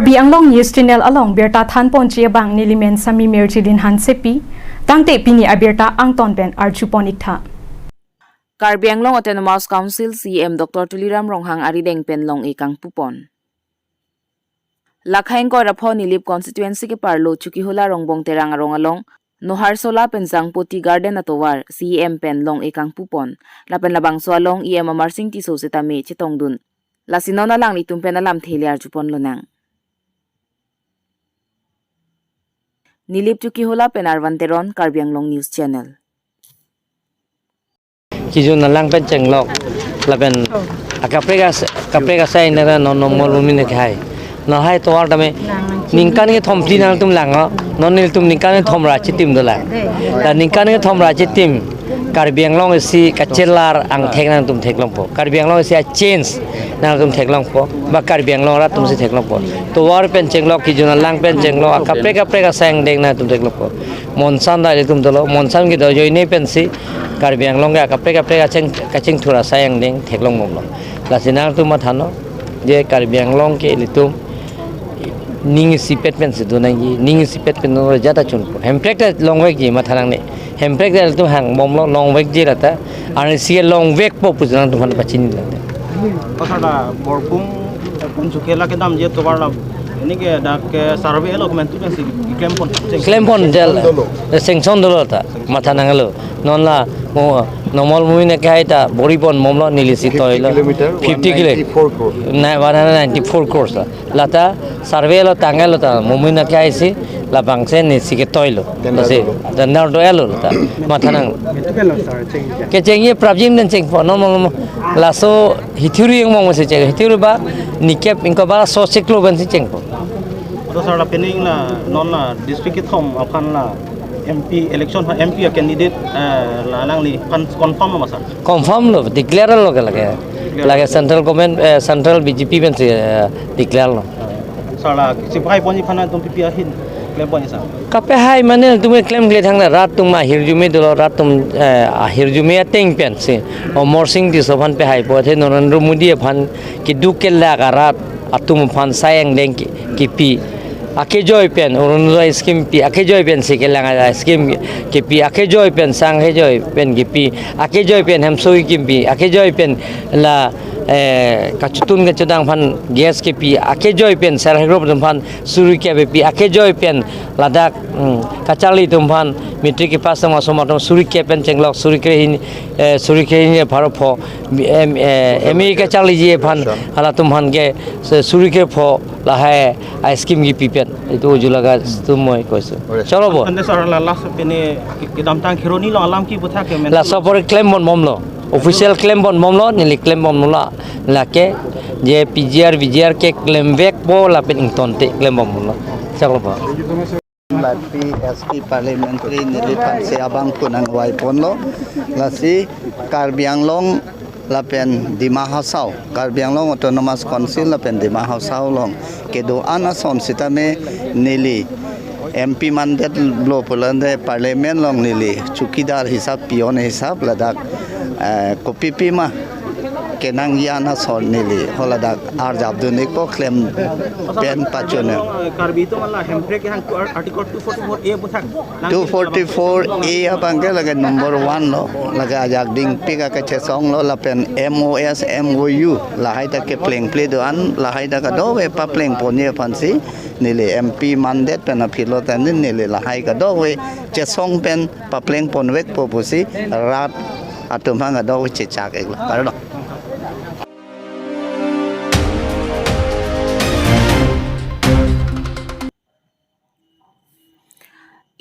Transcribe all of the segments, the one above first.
Karbi Anglong News Channel along Berta Than Ponchia Bang Nilimen Sami Merchilin Han Sepi Tangte Pini Aberta Angton Ben Archuponikta Karbi Anglong Autonomous Council CM Dr. Tuliram Ronghang Arideng Penlong Ikang Pupon Lakhaeng ko rapho Nilip constituency ke parlo Chukihula Rongbong Terang Arongalong Nohar Sola Pensang Poti Garden Atowar CM Penlong Ikang Pupon Lapen Labang Soalong IM Amarsing Tiso Setame Chitongdun Lasino na lang litumpen alam thili Archupon Lonang Nilip Chukihula Penarvanteron Karbi Anglong News Channel Kijun nalang pen cenglok lapen kaprega sai nera non molumi ne khai no hai to ar dame ningkan ke thomti nang tum langa non nil tum ningkan thomra chitim dola da ningkan thomra chitim Karbi Anglong si kacelar ang thek nang tum thek longpo Karbi Anglong si a change nang tum thek longpo ba Karbi Anglong ra tum si thek longpo to war pen cenglok kijun nalang pen cenglok kaprega sang deng na tum thek longpo monsan da tum dolo monsan ki do joine pen si Karbi Anglong ga kaprega kacing thura sayang deng theklong momlo lasinang tu mathano je Karbi Anglong ke litum ning sipet pen sidu nangi ning sipet pen no jata chunpo hemprek ta longwek ji mathanang ne hemprek da tu hang momlo longwek ji rata ani si longwek po pujang tu han pachini late pasada borpung punjukela ke dam je to barla ini ke dak ke survey lo comment tu si klempon del sengson dolo ta mathanang lo non la mo normal movie ne kai ta boripon momlo nilisi toilo 50 km 194 crores lata survey lo tangelo ta movie ne kai si la bangse ni sike toilo se danar do elo ta mathanang ke chengi prabjim den cheng po no la so hithuri yang mo se che hithuri ba nikep inko ba so seklo ban si cheng po to sara pening la non la district ke thom akan la MP election MP candidate la nang ni confirm ma sir confirm lo declare lo lage central government central BJP ben declare lo sara sipai poni phana tum pi hin claim poni sa kape hai mane tume claim le thang rat tum ma hirjume dolo rat tum hirjume teng pen se Omor Singh di soban pe hai po the Narendra Modi phan ki dukel la rat atum phan sayang deng ki pi ake joy pen urunza scheme pi ake joy pen se kelanga scheme ke pi ake joy pen sang he joy pen ki pi ake joy pen ham soi ki pi ake joy pen la kachutun ga chudang phan gas ke pi ake joy pen sar hegro phan suri ke pi ake joy pen ladak kachali tum phan metric ke pas ma somatom suri ke pen chenglok suri ke hin pharapho america chali je phan hala tum phan ge suri ke pho la hai scheme ki pi pen itu julaga tum moi koise chalo bo ande sar la last pene ki dam tang khironi lo alam ki butha ke men la sapor claim bon momlo official claim bon momlo ni claim bon la ke je PGR ke claim back po la pen ingtonte claim bon momlo chalo bo la PSP parliamentary nilipan si abang punang wai ponlo la si Karbi Anglong la pen di Mahasau Karbi Anglong Autonomous Council la pen di Mahasau long kedo anason sitame nili MP mandat blo polande parliament long nili chukidar hisab pion hisab ladak kopi pima kenang yana son nili holadak arjab dunik ko claim pen pachone Karbi to mala hemprek hang article 244 a buthak 244 a abangke laga number 1 lo laga ajak ding pika ka chesong lo la pen MOS MOU la haida ke pleng play doan la haida ka do we pa pleng ponye pansi nili MP mandat pen philo tan nili la hai ka do we chesong pen pa pleng ponwek popusi rat atum hang do we chechak ek la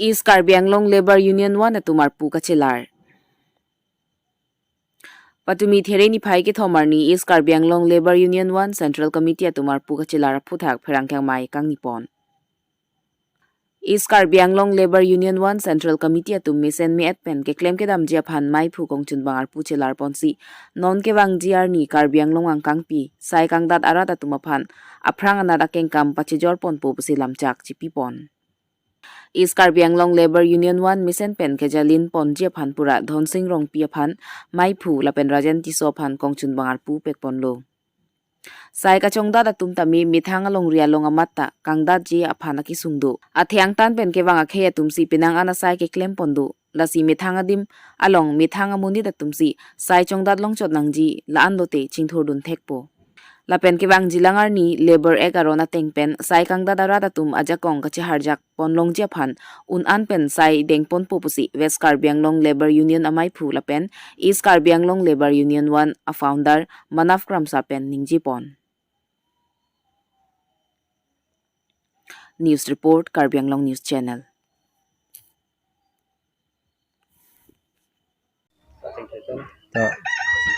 East Karbi Anglong Labor Union 1 na tumarpu kachelar. Patumi thereni phai ke thomarni East Karbi Anglong Labor Union 1 Central Committee tumarpu kachelar phuthak pherangkyang mai kangnipon. East Karbi Anglong Labor Union 1 Central Committee atum misen me atpen ke claim ke dam jia phan mai phu kongchun bangar puchelar ponsi non ke wang jiar ni Karbi Anglong ang kangpi sai kangdat arat atuma phan aprang anada keng kam pachijor pon pu pusilam chak chipi pon. East Karbi Anglong Labor Union 1 Mission Pen ke jalin ponje phan pura Dhonsing Rong pia phan mai phu la pen rajan ti so phan kongchun bangar pu pek pon lo Sai ka chongda da tum tami mithang along ria long amatta kangda ji aphana ki sungdu athiang tan pen ke wanga khe tumsi pinang ana sai ke claim pondu lasi mithang adim along mithang amuni da tumsi sai chongda long chot nangji la andote chingthor dun thekpo la pen ke wang jilangar ni labor ek arona tengpen sai kangda da rada tum aja kong ka che harjak ponlong je phan un an pen sai dengpon popusi West Karbi Anglong Labor Union amai phu la pen East Karbi Anglong Labor Union 1 a founder Manaf Kramsa pen ningji pon. News report Karbi Anglong News Channel.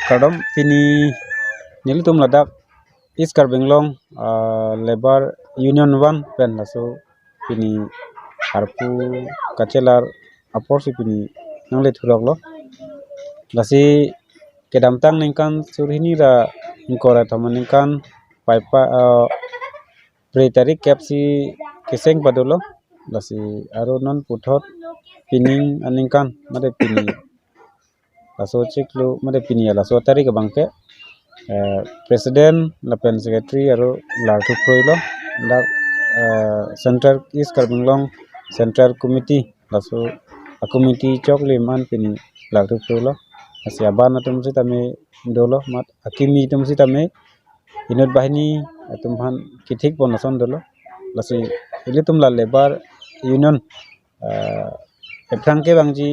Kadam pini nilitum ladak East Karbi Anglong Labor Union 1 pen laso pini harpu kacelar apor si pini nangle thurok lo lasi kedamtang ningkan surhini ra ingkora thaman ningkan paipa pre-tarik kapsi keseng padolo lasi aro non puthot pining aningkan made pini laso ciklu made pini laso tarik bangke president lapen secretary aro lartu proilo dak central East Karbi Anglong central committee laso committee chokli man pini lartu proilo lasi abana tumsi tame dolo mat akimi tumsi tame inut bahini tumhan kithik ponason dolo lasi ili tumla labor union efrangke bangji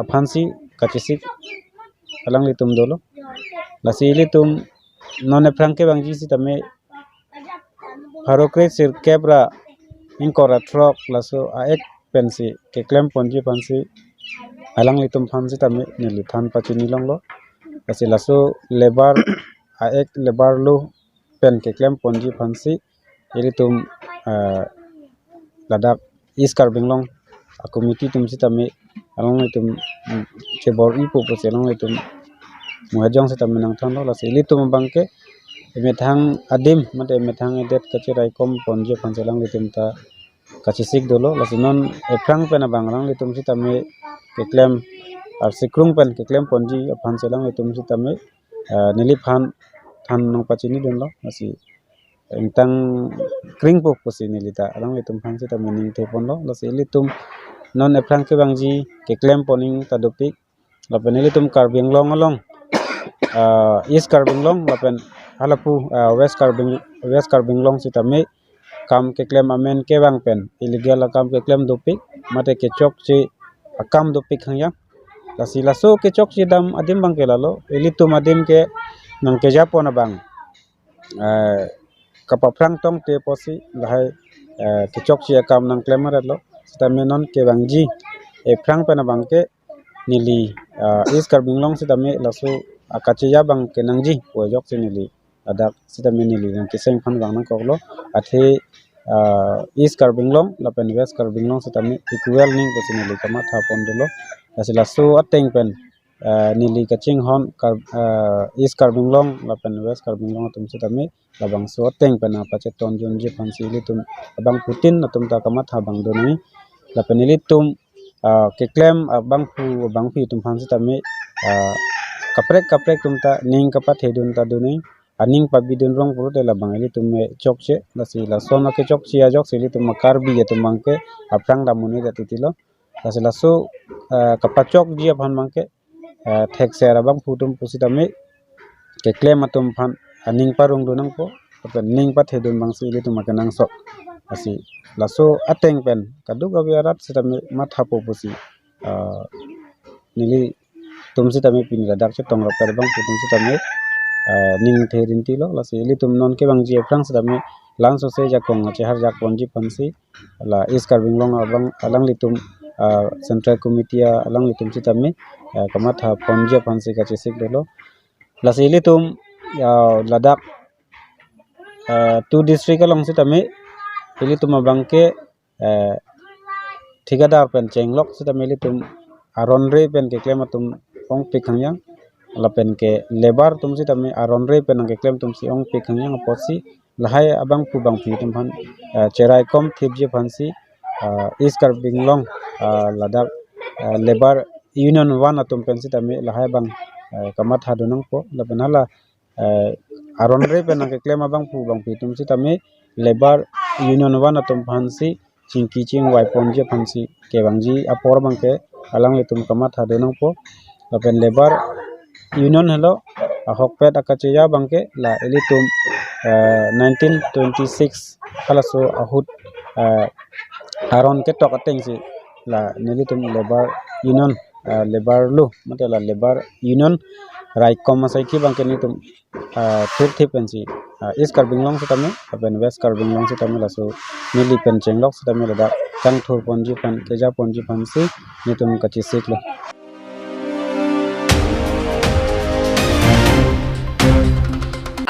aphansi kachisik alang litum dolo lasi ili tum non efrangke bangji si tame harokre sir kebra ingkora truck laso aek pensi ke claim ponji pansi alang litum phansi tame nili than pachini longlo lasi laso labor aek labor lo pen ke claim ponji phansi ili tum ladak East Karbi Anglong committee tumsi tame along litum cebor ipo pose along litum muhajong se tame nang thano lasi ili tum bangke methang adim mate methang edet kachirai kom ponji phansi alang litum ta kachisik dolo lasi non efrang pena banglang litum si tame ke claim ar sikrung pen ke claim ponji phansi alang litum si tame nili phan than nong pachini donlo lasi ingtang kring pok posi nilita alang litum phansi tame ning the ponlo lasi ili tum non efrang ke bangji ke claim poning tadopik lapen ili tum Karbi Anglong along East Karbi Anglong lapen halapu West Karbi Anglong si tame kam ke claim amen ke bang pen illegal kam ke claim dopik mate ke chok chi akam dopik hanya lasi laso ke chok chi dam adim bang ke lalo ili tum adim ke nang ke japona bang kapaprang tong te posi lahai ke chok chi akam nang claim lo sitame non ke bangji efrang pena bangke nili East Karbi Anglong sitame laso akachiya bang ke nangji pojok si nili adak sitame nili nang kiseng phan bang nang koklo athe East Karbi Anglong lapen West Karbi Anglong sitame equal ning posi nili kama tha pondolo lasi laso ateng pen nili kaching hon East Karbi Anglong lapen West Karbi Anglong tum sitame labang so ateng pen apa cheton jonji phansi ili tum abang putin tum ta kama tha bang doni lapen ili tum ke claim abang pu tum phansi tame kaprek tum ta ning kapat hedun ta duni aning pabidun rong puru de labang ili tum chokche lasi laso na ke chokchi ajok sili tum Karbi ya tum mangke aprang damuni da titilo lasi laso kapachok ji aphan mangke thek sera bang pu tum pusi tame ke claim atum phan aning parung dunang po ning pat hedun bang sili tum makanang sok lasi laso ateng pen kaduk abiarat sitame matha po pusi nili tum sitame pini ladak che tong rapar bang tum sitame ning therin ti lo lasi ili tum non ke bang ji frang sitame lang so se jakong che har jak ponji pansi la East Karbi Anglong abang alang litum central committee alang litum sitame kamatha ponji pansi ka chesik dolo lasi ili tum ladak tu district along sitame ili tum bangke ठेकेदार pen चेंगलोक से तमेली तुम आरोनरे pen के claim तुम ओंग पिखंया लापेन के labour तुम से तमे आरोनरे pen के claim तुम से ओंग पिखंया पोसी लहाय अबंग पुबंग फि तुम fun Cherai कम थिबजे फनसी East Karbi Anglong ladak labour union 1 तुम पेन से तमे लहाय बंग कमत हादुनंग पो लापेन हाला aronre penang ke claim abang pu bang pitum si tame labor union wan atum phansi chingki ching waipon je phansi ke bangji apor bang ke alang letum kamat hadenang po lapen labor union hello hokpet akacheya bang ke la elitum 1926 kalaso ahut aron ke tok ateng si la nelitum labor union labor lu matela labor union right commerce ki bang ke nitum thir pensi is Karbing Long se tame apen west Karbing Long se tame laso nili pen chenglok se tame lada tang thur ponji pan keja ponji pan si nitum kachi siklo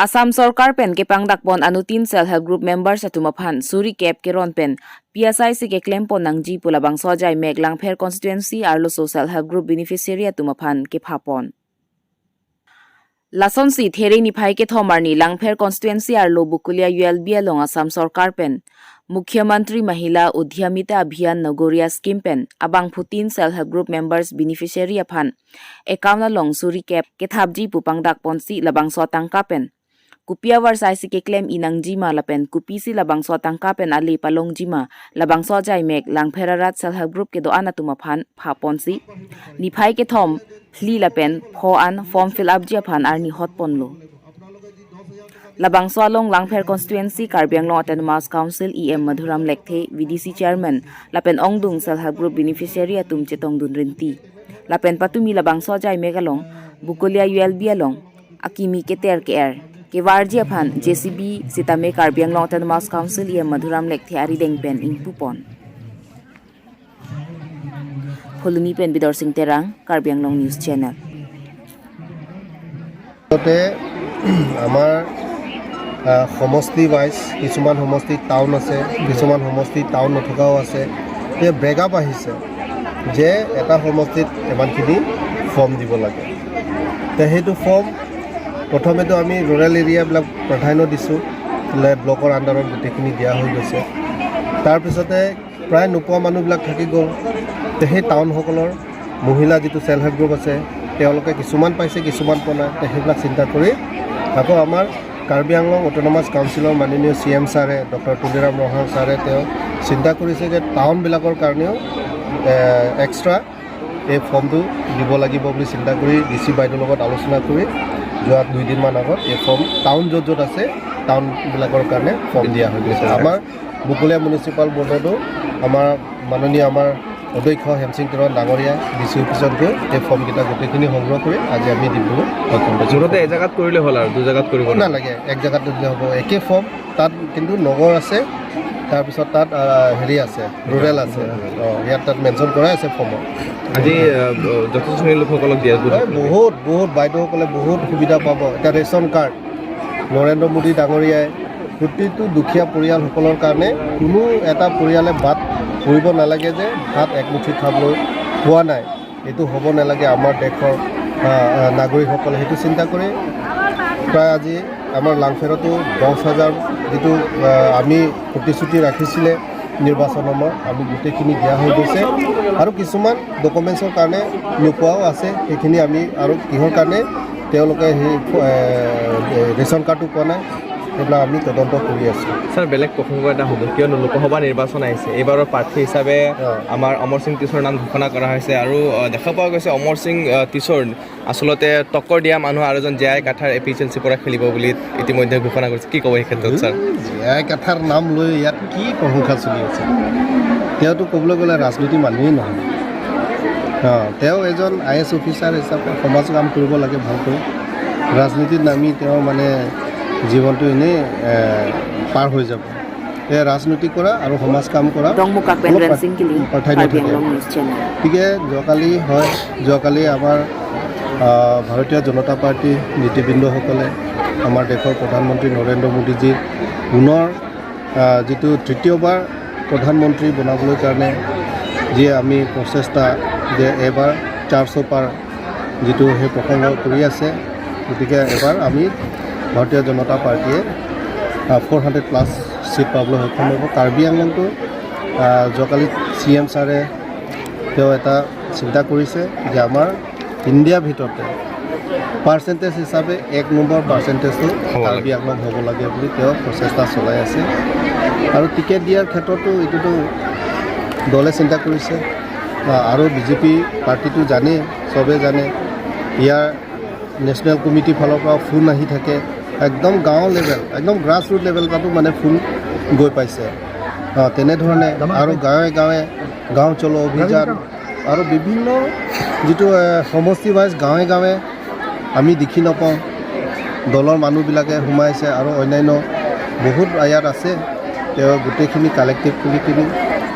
Assam Sarkar pen ke pangdak pon anu 3 self help group members atumaphan suri cap ke ron pen PSI si ke claim pon nangji pulabang sojai mek langpher constituency arlo social help group beneficiary atumaphan ke phapon Lason si there ni phai ke thomarni langpher constituency arlo bukulia ULB along Assam Sarkar pen Mukhyamantri Mahila Udhyamita Abhiyan Nagoria scheme pen abang phutin self help group members beneficiary aphan account long suri cap ke thapji pupangdak ponsi labang so tangka pen Kupia warsai si ke claim inang jima lapen kupi si labang so tangka pen ali palong jima labang so jai mek lang pherarat self help group ke do ana tuma phan phapon si ni phai ke thom hli lapen pho an form fill up ja phan ar ni hot pon lo labang so long langpher constituency Karbiang Long Autonomous Council EM Madhuram Lekthe VDC chairman lapen ongdung self help group beneficiary atum chetong dun rinti lapen patumi labang so jai megalong bukolia ULB along akimi ke ter ke air ke warji aphan JCB sitame Karbiang Long Autonomous Council EM Madhuram Lekthe ari deng pen ing pupon Pholumi pen Bidor Singh Terang Karbiang Long News Channel আমাৰ সমষ্টি wise কিছুমান সমষ্টি town আছে কিছুমান সমষ্টি town নথকাও আছে এই breakup আহিছে যে এটা সমষ্টিত ইমানখিনি ফৰ্ম দিব লাগে তে সেইটো ফৰ্ম প্ৰথমেতো আমি ৰুৰেল এৰিয়াবিলাক প্ৰাধান্য দিছোঁ ব্লকৰ আণ্ডাৰত গোটেইখিনি দিয়া হৈ গৈছে তাৰপিছতে প্ৰায় নোপোৱা মানুহবিলাক থাকি গ'ল তে সেই টাউনসকলৰ মহিলা যিটো চেল্ফ হেল্প গ্ৰুপ আছে তেওঁলোকে কিছুমান পাইছে কিছুমান পোৱা নাই সেইবিলাক চিন্তা কৰি আকৌ আমাৰ কাৰ্বি আংলং অট'নমাছ কাউন্সিলৰ মাননীয় CM ছাৰে ডক্টৰ তুলিৰাম ৰহন ছাৰে তেওঁ চিন্তা কৰিছে যে টাউনবিলাকৰ কাৰণেও এক্সট্ৰা এই ফৰ্মটো দিব লাগিব বুলি চিন্তা কৰি DC বাইদেউৰ লগত আলোচনা কৰি যোৱা 2 দিনমান আগত এই ফৰ্ম টাউন য'ত আছে টাউনবিলাকৰ কাৰণে ফৰ্ম দিয়া হৈ গৈছে আমাৰ বুকুলীয়া মিউনিচিপাল বৰ্ডতো আমাৰ মাননীয় আমাৰ অধ্যক্ষ হেমসিং তেৰণ ডাঙৰীয়া DC অফিচত গৈ এই ফৰ্মকেইটা গোটেইখিনি সংগ্ৰহ কৰি আজি আমি দিবলৈ সক্ষম হৈছোঁ মুঠতে এক জেগাত কৰিলে হ'ল আৰু 2 জেগাত কৰিব নালাগে এক জেগাত দিলে হ'ব একে ফৰ্ম তাত কিন্তু নগৰ আছে তাৰপিছত তাত হেৰি আছে ৰুৰেল আছে ইয়াত তাত মেনশ্যন কৰা আছে ফৰ্মত আজি যথেষ্ট শ্ৰেণীৰ লোকসকলক দিয়া বহুত বাইদেউসকলে বহুত সুবিধা পাব এটা ৰেচন কাৰ্ড নৰেন্দ্ৰ মোদী ডাঙৰীয়াই প্ৰতিটো দুখীয়া পৰিয়ালসকলৰ কাৰণে কোনো এটা পৰিয়ালে বাদ কৰিব নালাগে যে ভাত একমুঠি খাবলৈ পোৱা নাই এইটো হ'ব নালাগে আমাৰ দেশৰ নাগৰিকসকলে সেইটো চিন্তা কৰি প্ৰায় আজি আমাৰ লাংফেৰতো 10,000 যিটো আমি প্ৰতিশ্ৰুতি ৰাখিছিলে নিৰ্বাচনৰ আমি গোটেইখিনি দিয়া হৈ গৈছে আৰু কিছুমান ডকুমেণ্টছৰ কাৰণে নোপোৱাও আছে সেইখিনি আমি আৰু কিহৰ কাৰণে তেওঁলোকে সেই ৰেচন কাৰ্ডটো পোৱা নাই এইবিলাক আমি তদন্ত কৰি আছোঁ স্যাৰ বেলেগ প্ৰসংগ এটা হ'ব কিয়নো লোকসভা নিৰ্বাচন আহিছে এইবাৰৰ প্ৰাৰ্থী হিচাপে আমাৰ অমৰ সিং টিছৰ নাম ঘোষণা কৰা হৈছে আৰু দেখা পোৱা গৈছে অমৰ সিং টিছৰ আচলতে টক্কৰ দিয়া মানুহ আৰু এজন জে আই কাঠাৰ APHLC পৰা খেলিব বুলি ইতিমধ্যে ঘোষণা কৰিছে কি ক'ব এই ক্ষেত্ৰত স্যাৰ জে আই কাঠাৰ নাম লৈ ইয়াত কি প্ৰশংসা চলি আছে তেওঁতো ক'বলৈ গ'লে ৰাজনীতি মানুহেই নহয় তেওঁ এজন IS অফিচাৰ হিচাপে সমাজ কাম কৰিব লাগে ভালকৈ ৰাজনীতিত নামি তেওঁ মানে জীৱনটো এনেই পাৰ হৈ যাব এই ৰাজনীতি কৰা আৰু সমাজ কাম কৰা গতিকে যোৱাকালি আমাৰ ভাৰতীয় জনতা পাৰ্টি নীতিবৃন্দসকলে আমাৰ দেশৰ প্ৰধানমন্ত্ৰী নৰেন্দ্ৰ মোদীজীৰ পুনৰ যিটো তৃতীয়বাৰ প্ৰধানমন্ত্ৰী বনাবলৈ কাৰণে যি আমি প্ৰচেষ্টা যে এবাৰ 400 পাৰ যিটো সেই প্ৰসংগ কৰি আছে গতিকে এবাৰ আমি ভাৰতীয় জনতা পাৰ্টিয়ে 400+ সিট পাবলৈ সক্ষম হ'ব কাৰ্বি আংলংটো যোৱাকালি CM ছাৰে তেওঁ এটা চিন্তা কৰিছে যে আমাৰ ইণ্ডিয়াৰ ভিতৰতে পাৰ্চেণ্টেজ হিচাপে 1 নম্বৰ পাৰ্চেণ্টেজটো কাৰ্বি আংলং হ'ব লাগে বুলি তেওঁ প্ৰচেষ্টা চলাই আছে আৰু টিকেট দিয়াৰ ক্ষেত্ৰতো এইটোতো দলে চিন্তা কৰিছে আৰু বিজেপি পাৰ্টিটো জানে চবে জানে ইয়াৰ নেশ্যনেল কমিটিৰ ফালৰ পৰা ফোন আহি থাকে একদম গাঁও লেভেল একদম গ্ৰাছ ৰুট লেভেল তাতো মানে ফোন গৈ পাইছে তেনেধৰণে আৰু গাঁৱে গাঁৱে গাঁও চলো অভিযান আৰু বিভিন্ন যিটো সমষ্টি ৱাইজ গাঁৱে গাঁৱে আমি দেখি নাপাওঁ দলৰ মানুহবিলাকে সোমাইছে আৰু অন্যান্য বহুত ইয়াত আছে তেওঁ গোটেইখিনি কালেক্টিভ কৰি কিনি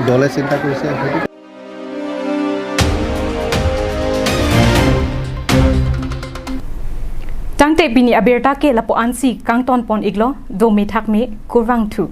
দলে চিন্তা কৰিছে সেইটো Tangte bini aberta ke lapo ansi kang ton pon iglo do me thak me kurwang thu